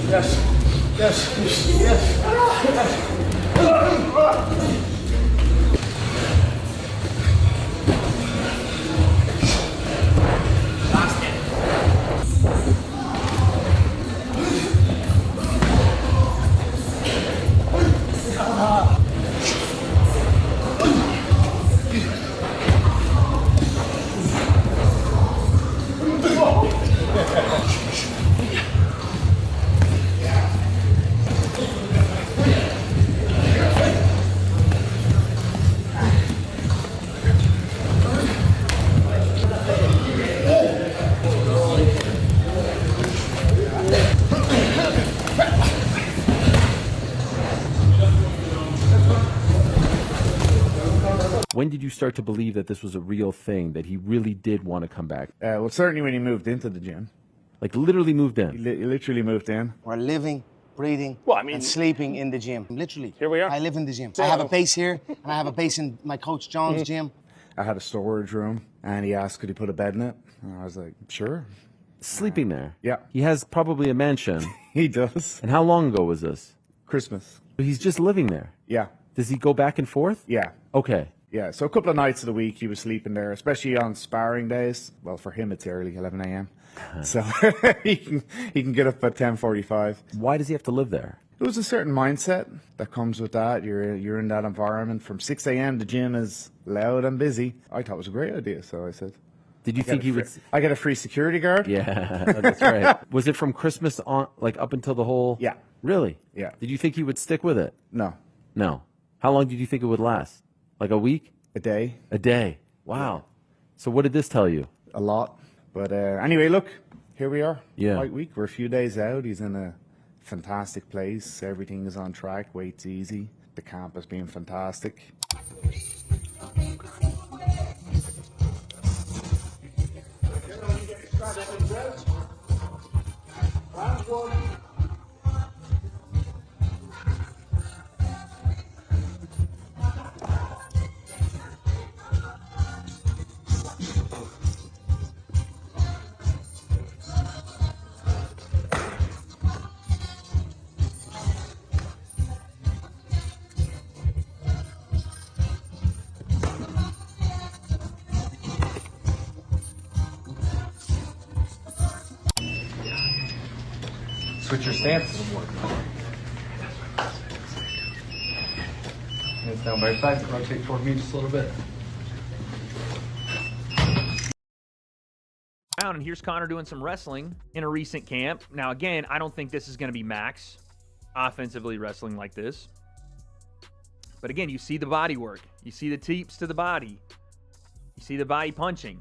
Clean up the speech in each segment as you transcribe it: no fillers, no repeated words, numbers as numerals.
Yes, yes, yes, yes. When did you start to believe that this was a real thing, that he really did want to come back? Well, certainly when he moved into the gym. Like literally moved in? He literally moved in. We're living, breathing, and sleeping in the gym. Literally. Here we are. I live in the gym. I have a base here, and I have a base in my coach John's gym. I had a storage room, and he asked could he put a bed in it, and I was like, sure. Sleeping there? Yeah. He has probably a mansion. He does. And how long ago was this? Christmas. He's just living there? Yeah. Does he go back and forth? Yeah. Okay. Yeah, so a couple of nights of the week he was sleeping there, especially on sparring days. Well, for him it's early, 11 a.m. So he can get up at 10:45. Why does he have to live there? There was a certain mindset that comes with that. You're in that environment from 6 a.m. The gym is loud and busy. I thought it was a great idea, so I said. Did you think he would? I get a free security guard. Yeah, that's right. Was it from Christmas on, like up until the whole? Yeah. Really? Yeah. Did you think he would stick with it? No. No. How long did you think it would last? Like a week? A day. A day. Wow. So what did this tell you? A lot. But anyway, look, here we are. Yeah. Fight week. We're a few days out. He's in a fantastic place. Everything is on track. Weight's easy. The camp has been fantastic. Switch your stance. Hands down by your side. Rotate toward me just a little bit. And here's Conor doing some wrestling in a recent camp. Now, again, I don't think this is going to be Max offensively wrestling like this. But again, you see the body work. You see the teeps to the body. You see the body punching.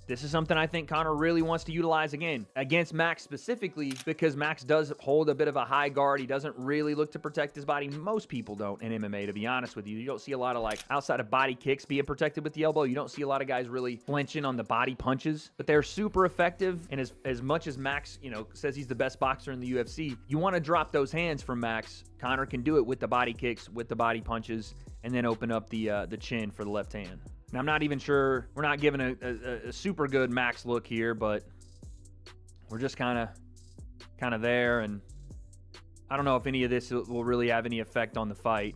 This is something I think Conor really wants to utilize again against Max specifically, because Max does hold a bit of a high guard. He doesn't really look to protect his body. Most people don't in MMA, to be honest with you. You don't see a lot of, like, outside of body kicks being protected with the elbow. You don't see a lot of guys really flinching on the body punches, but they're super effective. And as much as Max, you know, says he's the best boxer in the UFC, you want to drop those hands from Max. Conor can do it with the body kicks, with the body punches, and then open up the chin for the left hand. Now, I'm not even sure, we're not giving a super good Max look here, but we're just kind of there, and I don't know if any of this will really have any effect on the fight.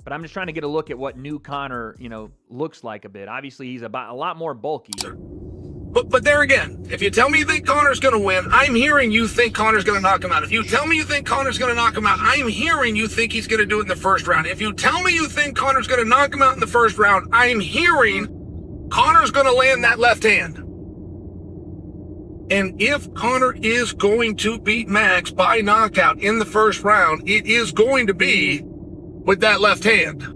But I'm just trying to get a look at what new Conor, you know, looks like a bit. Obviously, he's a lot more bulky. But there again, if you tell me you think Conor's going to win, I'm hearing you think Conor's going to knock him out. If you tell me you think Conor's going to knock him out, I'm hearing you think he's going to do it in the first round. If you tell me you think Conor's going to knock him out in the first round, I'm hearing Conor's going to land that left hand. And if Conor is going to beat Max by knockout in the first round, it is going to be with that left hand.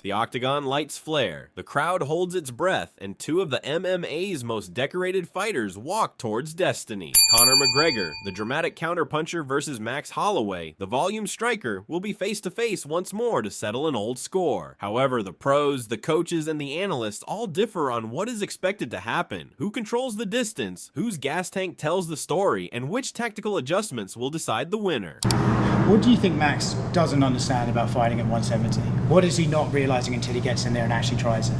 The octagon lights flare, the crowd holds its breath, and two of the MMA's most decorated fighters walk towards destiny. Conor McGregor, the dramatic counterpuncher versus Max Holloway, the volume striker, will be face-to-face once more to settle an old score. However, the pros, the coaches, and the analysts all differ on what is expected to happen, who controls the distance, whose gas tank tells the story, and which tactical adjustments will decide the winner. What do you think Max doesn't understand about fighting at 170? What is he not realizing until he gets in there and actually tries it?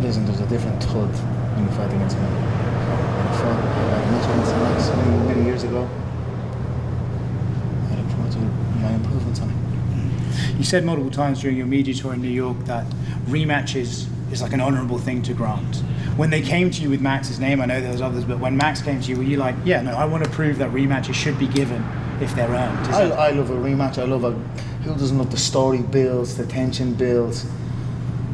Listen, there's a different thud when you fight against him. When I fought a match against Max many years ago, I look forward to my improvements on him. You said multiple times during your media tour in New York that rematch is like an honourable thing to grant. When they came to you with Max's name, I know there was others, but when Max came to you, were you like, yeah, no, I want to prove that rematches should be given if they're earned? I love a rematch. I love who doesn't love the story builds, the tension builds,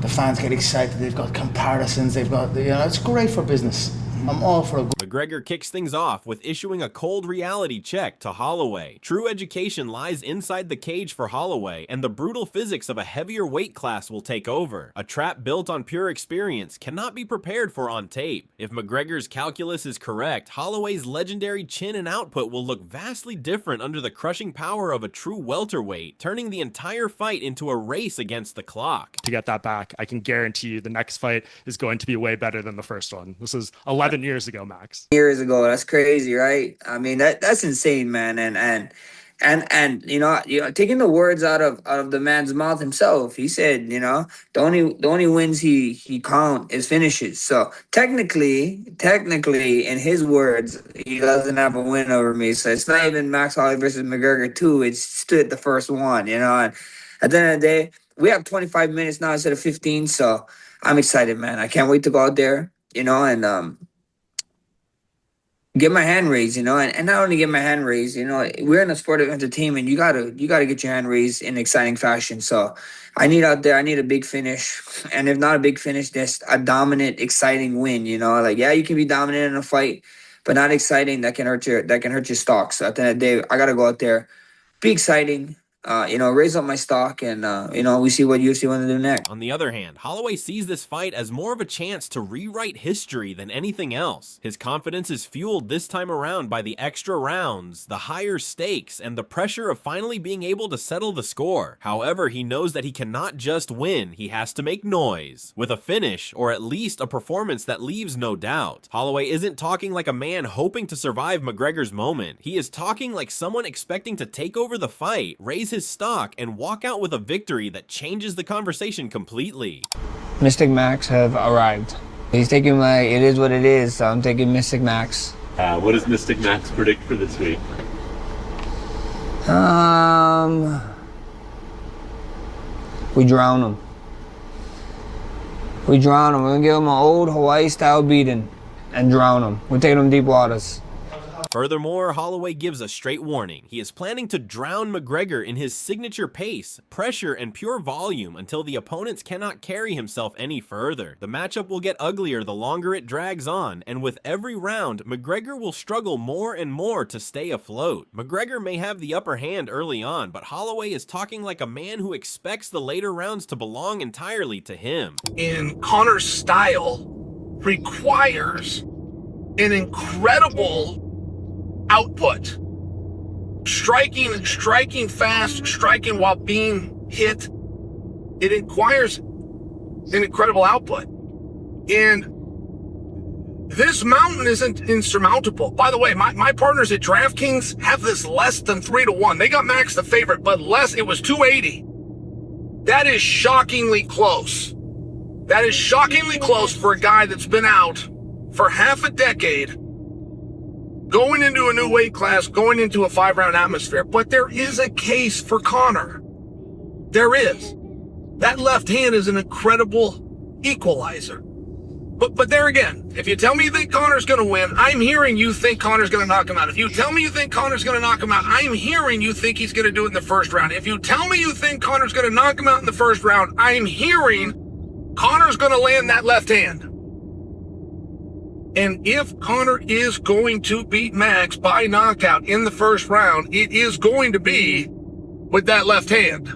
the fans get excited, they've got comparisons, they've got, it's great for business. I'm all for a good. McGregor kicks things off with issuing a cold reality check to Holloway. True education lies inside the cage for Holloway, and the brutal physics of a heavier weight class will take over. A trap built on pure experience cannot be prepared for on tape. If McGregor's calculus is correct, Holloway's legendary chin and output will look vastly different under the crushing power of a true welterweight, turning the entire fight into a race against the clock. To get that back, I can guarantee you the next fight is going to be way better than the first one. This is 11 years ago, Max. Years ago, that's crazy, right? I mean, that's insane, man. And taking the words out of the man's mouth himself, he said, the only wins he count is finishes. So technically, in his words, he doesn't have a win over me. So it's not even Max Holloway versus McGregor 2. It's stood the first one, And at the end of the day, we have 25 minutes now instead of 15. So I'm excited, man. I can't wait to go out there, and get my hand raised, and not only get my hand raised, we're in a sport of entertainment. You gotta get your hand raised in exciting fashion. So I need a big finish, and if not a big finish, just a dominant, exciting win. You can be dominant in a fight, but not exciting. That can hurt your stock. So at the end of the day, I gotta go out there, be exciting. Raise up my stock, and we see what UFC want to do next. On the other hand, Holloway sees this fight as more of a chance to rewrite history than anything else. His confidence is fueled this time around by the extra rounds, the higher stakes, and the pressure of finally being able to settle the score. However, he knows that he cannot just win, he has to make noise, with a finish, or at least a performance that leaves no doubt. Holloway isn't talking like a man hoping to survive McGregor's moment. He is talking like someone expecting to take over the fight, raise his stock, and walk out with a victory that changes the conversation completely. Mystic Max have arrived. He's taking it is what it is, so I'm taking Mystic Max. What does Mystic Max predict for this week? We drown him. We're gonna give him an old Hawaii style beating and drown him. We're taking him deep waters. Furthermore, Holloway gives a straight warning. He is planning to drown McGregor in his signature pace, pressure, and pure volume until the opponents cannot carry himself any further. The matchup will get uglier the longer it drags on, and with every round, McGregor will struggle more and more to stay afloat. McGregor may have the upper hand early on, but Holloway is talking like a man who expects the later rounds to belong entirely to him. In Conor's style requires an incredible output. Striking fast, striking while being hit. It requires an incredible output. And this mountain isn't insurmountable. By the way, my partners at DraftKings have this less than 3-1. They got Max the favorite, but it was 280. That is shockingly close. That is shockingly close for a guy that's been out for half a decade, going into a new weight class, going into a 5-round atmosphere. But there is a case for Conor. There is. That left hand is an incredible equalizer. But there again, if you tell me you think Conor's going to win, I'm hearing you think Conor's going to knock him out. If you tell me you think Conor's going to knock him out, I'm hearing you think he's going to do it in the first round. If you tell me you think Conor's going to knock him out in the first round, I'm hearing Conor's going to land that left hand. And if Conor is going to beat Max by knockout in the first round, it is going to be with that left hand.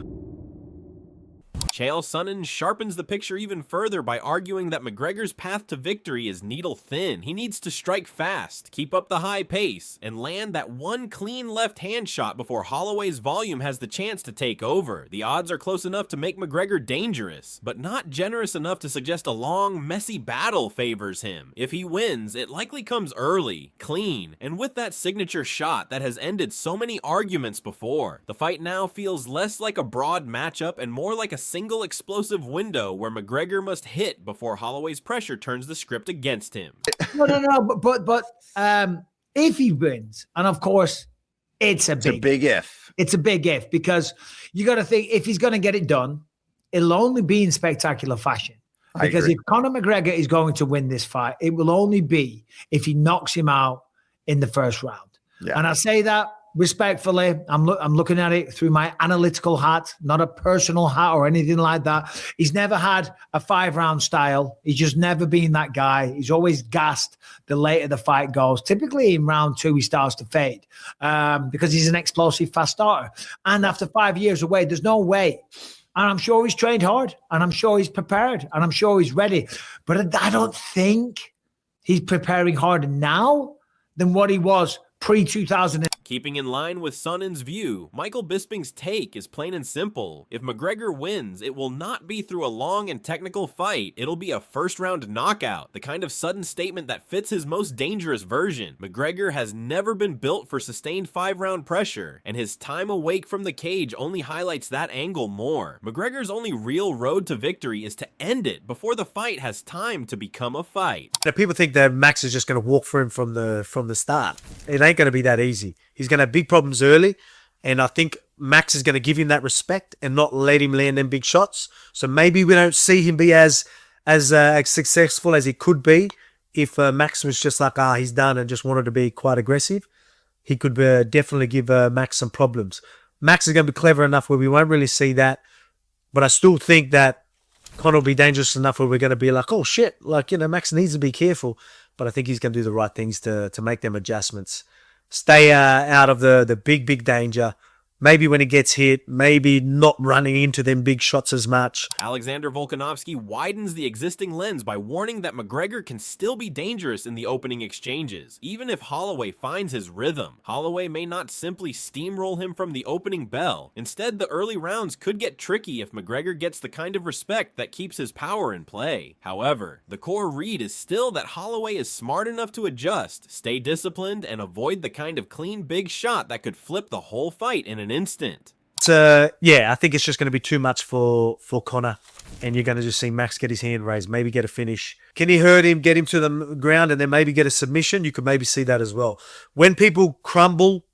Chael Sonnen sharpens the picture even further by arguing that McGregor's path to victory is needle thin. He needs to strike fast, keep up the high pace, and land that one clean left hand shot before Holloway's volume has the chance to take over. The odds are close enough to make McGregor dangerous, but not generous enough to suggest a long, messy battle favors him. If he wins, it likely comes early, clean, and with that signature shot that has ended so many arguments before. The fight now feels less like a broad matchup and more like a single explosive window where McGregor must hit before Holloway's pressure turns the script against him. No, but if he wins, and of course, it's a big if. It's a big if, because you got to think, if he's going to get it done, it'll only be in spectacular fashion. Because if Conor McGregor is going to win this fight, it will only be if he knocks him out in the first round. Yeah. And I say that respectfully. I'm looking at it through my analytical hat, not a personal hat or anything like that. He's never had a 5-round style. He's just never been that guy. He's always gassed the later the fight goes. Typically in round 2, he starts to fade because he's an explosive fast starter. And after 5 years away, there's no way. And I'm sure he's trained hard, and I'm sure he's prepared, and I'm sure he's ready. But I don't think he's preparing harder now than what he was pre-2000. Keeping in line with Sonnen's view, Michael Bisping's take is plain and simple. If McGregor wins, it will not be through a long and technical fight. It'll be a first-round knockout, the kind of sudden statement that fits his most dangerous version. McGregor has never been built for sustained 5-round pressure, and his time awake from the cage only highlights that angle more. McGregor's only real road to victory is to end it before the fight has time to become a fight. Now, people think that Max is just going to walk for him from the start. It ain't going to be that easy. He's going to have big problems early, and I think Max is going to give him that respect and not let him land them big shots. So maybe we don't see him be as successful as he could be if Max was just like, he's done and just wanted to be quite aggressive. He could definitely give Max some problems. Max is going to be clever enough where we won't really see that, but I still think that Conor will be dangerous enough where we're going to be like, oh shit, Max needs to be careful. But I think he's going to do the right things to make them adjustments. Stay out of the big danger. Maybe when he gets hit, maybe not running into them big shots as much. Alexander Volkanovski widens the existing lens by warning that McGregor can still be dangerous in the opening exchanges, even if Holloway finds his rhythm. Holloway may not simply steamroll him from the opening bell. Instead, the early rounds could get tricky if McGregor gets the kind of respect that keeps his power in play. However, the core read is still that Holloway is smart enough to adjust, stay disciplined, and avoid the kind of clean big shot that could flip the whole fight in an instant. I think it's just going to be too much for Conor, and you're going to just see Max get his hand raised, maybe get a finish. Can he hurt him, get him to the ground, and then maybe get a submission? You could maybe see that as well. When people crumble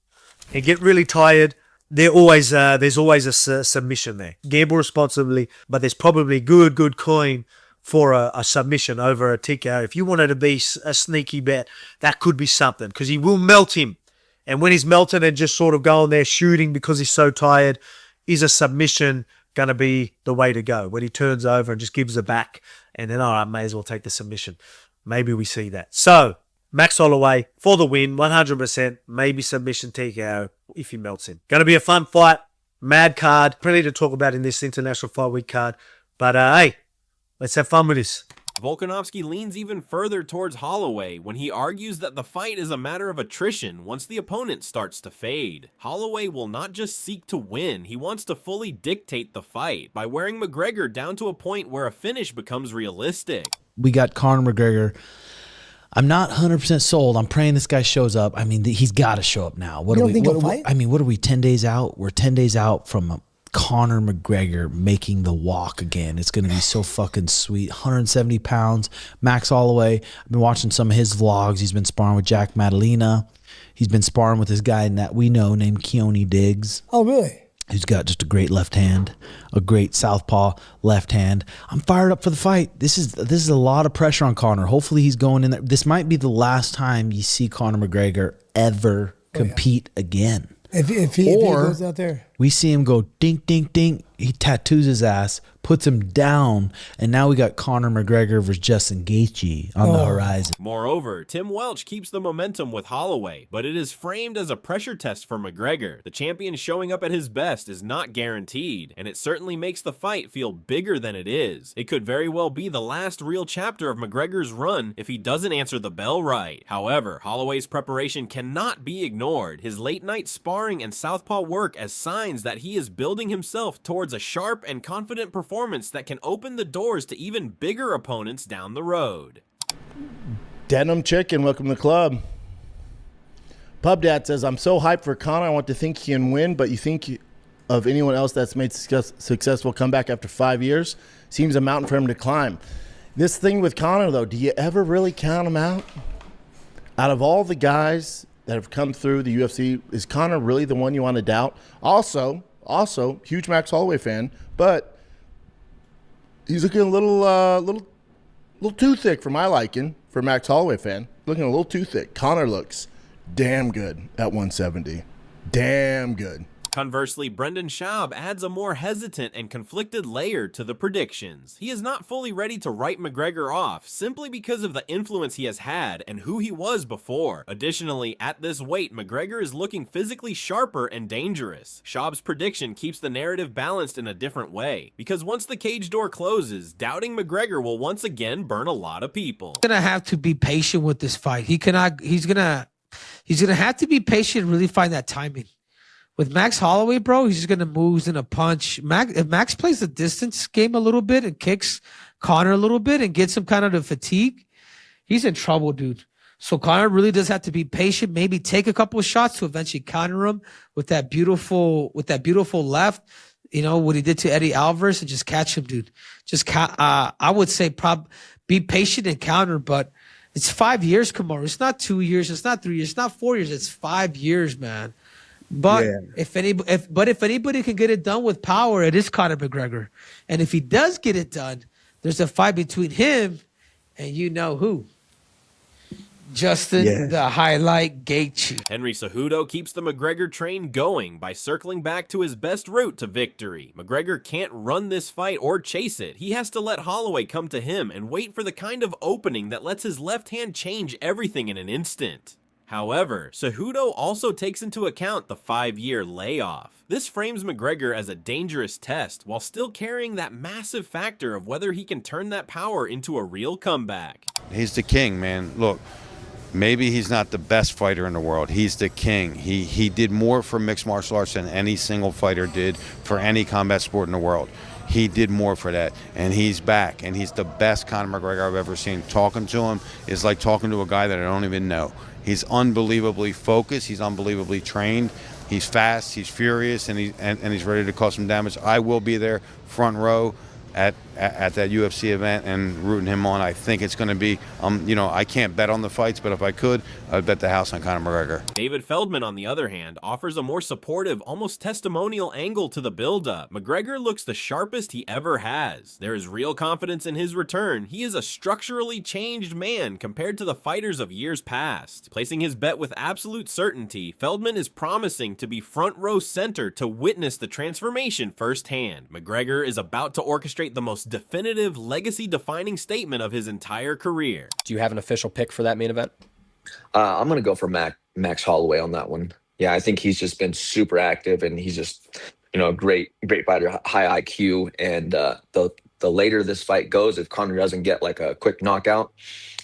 and get really tired, there's always a submission there. Gamble responsibly, but there's probably good coin for a submission over a TKO. If you wanted to be a sneaky bet, that could be something, because he will melt him. And when he's melted and just sort of going there shooting because he's so tired, is a submission going to be the way to go? When he turns over and just gives it back, and then, all right, may as well take the submission. Maybe we see that. So, Max Holloway for the win, 100%. Maybe submission TKO if he melts him. Going to be a fun fight. Mad card. Plenty to talk about in this International Fight Week card. But, hey, let's have fun with this. Volkanovski leans even further towards Holloway when he argues that the fight is a matter of attrition once the opponent starts to fade. Holloway will not just seek to win, he wants to fully dictate the fight by wearing McGregor down to a point where a finish becomes realistic. We got Conor McGregor. I'm not 100% sold. I'm praying this guy shows up. I mean, he's got to show up now. What are we 10 days out? We're 10 days out from Conor McGregor making the walk again. It's going to be so fucking sweet. 170 pounds. Max Holloway. I've been watching some of his vlogs. He's been sparring with Jack Madalena. He's been sparring with this guy that we know named Keone Diggs. Oh, really? He's got just a great left hand, a great southpaw left hand. I'm fired up for the fight. This is a lot of pressure on Conor. Hopefully he's going in there. This might be the last time you see Conor McGregor ever compete again. If he goes out there. We see him go dink, dink, dink. He tattoos his ass, puts him down, and now we got Conor McGregor versus Justin Gaethje on the horizon. Moreover, Tim Welch keeps the momentum with Holloway, but it is framed as a pressure test for McGregor. The champion showing up at his best is not guaranteed, and it certainly makes the fight feel bigger than it is. It could very well be the last real chapter of McGregor's run if he doesn't answer the bell right. However, Holloway's preparation cannot be ignored. His late-night sparring and southpaw work as signs that he is building himself towards a sharp and confident performance that can open the doors to even bigger opponents down the road. Denim Chicken, welcome to the club. Pub Dad says, I'm so hyped for Conor. I want to think he can win, but you think of anyone else that's made successful comeback after 5 years? Seems a mountain for him to climb. This thing with Conor, though, do you ever really count him out? Out of all the guys that have come through the UFC, is Conor really the one you want to doubt? Also, huge Max Holloway fan, but he's looking a little too thick for my liking, for Max Holloway fan. Looking a little too thick. Conor looks damn good at 170. Damn good. Conversely, Brendan Schaub adds a more hesitant and conflicted layer to the predictions. He is not fully ready to write McGregor off, simply because of the influence he has had and who he was before. Additionally, at this weight, McGregor is looking physically sharper and dangerous. Schaub's prediction keeps the narrative balanced in a different way, because once the cage door closes, doubting McGregor will once again burn a lot of people. He's gonna have to be patient with this fight. He's gonna have to be patient and really find that timing. With Max Holloway, bro, he's just going to move, he's going to punch. If Max plays the distance game a little bit and kicks Conor a little bit and gets him kind of the fatigue, he's in trouble, dude. So Conor really does have to be patient, maybe take a couple of shots to eventually counter him with that beautiful left, you know, what he did to Eddie Alvarez, and just catch him, dude. I would say be patient and counter, but it's 5 years, Kamaru. It's not 2 years. It's not 3 years. It's not 4 years. It's 5 years, man. But if anybody can get it done with power, it is Conor McGregor. And if he does get it done, there's a fight between him and you know who. Justin, the highlight Gaethje. Henry Cejudo keeps the McGregor train going by circling back to his best route to victory. McGregor can't run this fight or chase it. He has to let Holloway come to him and wait for the kind of opening that lets his left hand change everything in an instant. However, Cejudo also takes into account the 5-year layoff. This frames McGregor as a dangerous test while still carrying that massive factor of whether he can turn that power into a real comeback. He's the king, man. Look, maybe he's not the best fighter in the world. He's the king. He did more for mixed martial arts than any single fighter did for any combat sport in the world. He did more for that, and he's back, and he's the best Conor McGregor I've ever seen. Talking to him is like talking to a guy that I don't even know. He's unbelievably focused. He's unbelievably trained. He's fast. He's furious, and he's ready to cause some damage. I will be there, front row, at that UFC event and rooting him on. I think it's going to be, you know, I can't bet on the fights, but if I could, I'd bet the house on Conor McGregor. David Feldman, on the other hand, offers a more supportive, almost testimonial angle to the build-up. McGregor looks the sharpest he ever has. There is real confidence in his return. He is a structurally changed man compared to the fighters of years past. Placing his bet with absolute certainty, Feldman is promising to be front row center to witness the transformation firsthand. McGregor is about to orchestrate the most definitive, legacy-defining statement of his entire career. Do you have an official pick for that main event? I'm going to go for Max Holloway on that one. Yeah, I think he's just been super active, and he's just, you know, a great fighter, high IQ. And the later this fight goes, if Conor doesn't get like a quick knockout,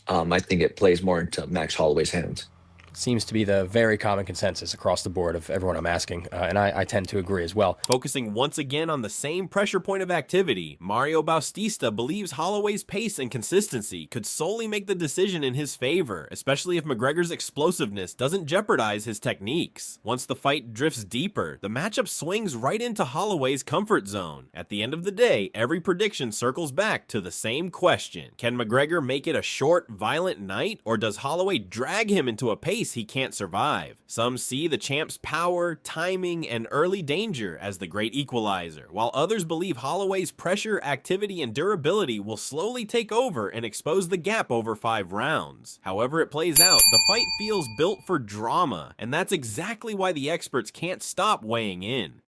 I think it plays more into Max Holloway's hands. Seems to be the very common consensus across the board of everyone I'm asking, and I tend to agree as well. Focusing once again on the same pressure point of activity, Mario Bautista believes Holloway's pace and consistency could solely make the decision in his favor, especially if McGregor's explosiveness doesn't jeopardize his techniques. Once the fight drifts deeper, the matchup swings right into Holloway's comfort zone. At the end of the day, every prediction circles back to the same question. Can McGregor make it a short, violent night, or does Holloway drag him into a pace he can't survive? Some see the champ's power, timing, and early danger as the great equalizer, while others believe Holloway's pressure, activity, and durability will slowly take over and expose the gap over 5 rounds. However it plays out, the fight feels built for drama, and that's exactly why the experts can't stop weighing in.